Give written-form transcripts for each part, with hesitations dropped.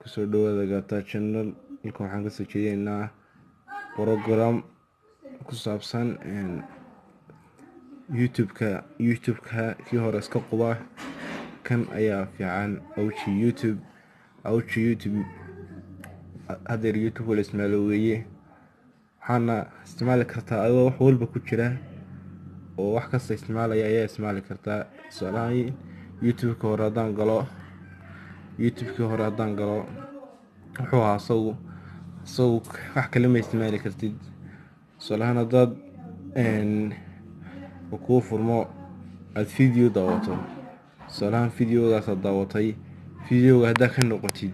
kusoo dhawaada Gata channel. Halkan waxaan ka soo jeedinaynaa program ku saabsan YouTube-ka kii hore iska quba kan ayaa fiican. YouTube hadeer YouTube wala isticmaalo weeye, waxaana isticmaali kartaa adoo wax walba ku jira oo wax kasta isticmaalaya ayaa isticmaali kartaa. Tusaalahaan YouTube-ka hore haddaan galo wuxuu ahaa isagu wax kale ma isticmaali kartid. Tusaalahaan haddaad kuu furmo aad video daawato, tusaalahaan videogaas aad daawatay, videoga haddaa ka noqotid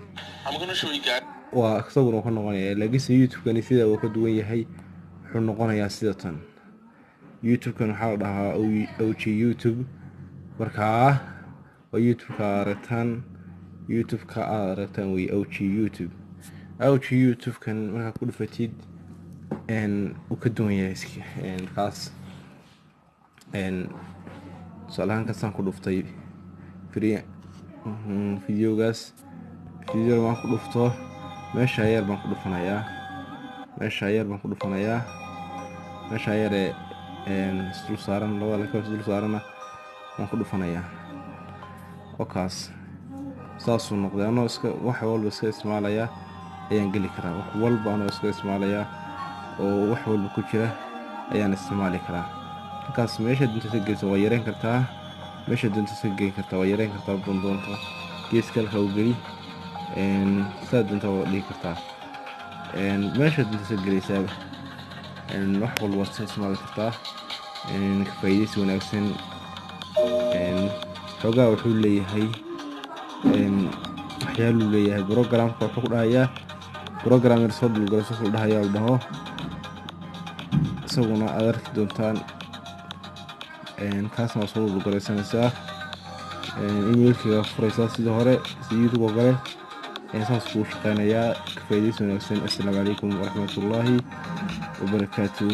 waa isaguna ka noqonaya. laakiinse YouTube-kani sida uu ka duwan yahay wuxuu noqonayaa sida tan. YouTube-kan waxaa la dhahaa OG YouTube. markaa waa YouTube-ka aad aragtaan way OG YouTube. YouTube-kan markaa ku dhufatid uu ka duwan yahay kaas. tusaalahaan kasaan ku dhuftay videogaas waan ku dhufto meesha yar baan ku dhufanayaa, meesha yare isdul saaran labada lakaas isdul saarana waan ku dhufanayaa. kaas saasuu noqday. anoo wax walba iska isticmaalaya ayaan geli karaa, wax walba anoo iska isticmaalaya oo wax walba ku jira ayaan isticmaali karaa. markaas meesha dunta ka geyso waa yareyn kartaa, meesha dunta ka geyn kartaa waa yareyn kartaa. doonta geeska halka u geli saa dunta waa dhigi kartaa. meesha dunta ka geleysaa wax walba waa isticmaali kartaa. faa'iideysi wanaagsan. xogaa wuxuu leeyahay waxyaaluu leeyahay. programka wuxuu ku dhahayaa program yar soo dhulgalo soo dhahayaa uu dhaho, isaguna aad arki doontaan. kaasna waa soo dhulgalaysanaysaa, emailkiga furaysaa sidii hore sida YouTube oo kale. saas kuu shaqeynayaa. faa'iideysi wanaagsan. assalaamu calaykum waraxmatullaahi wabarakaatuh.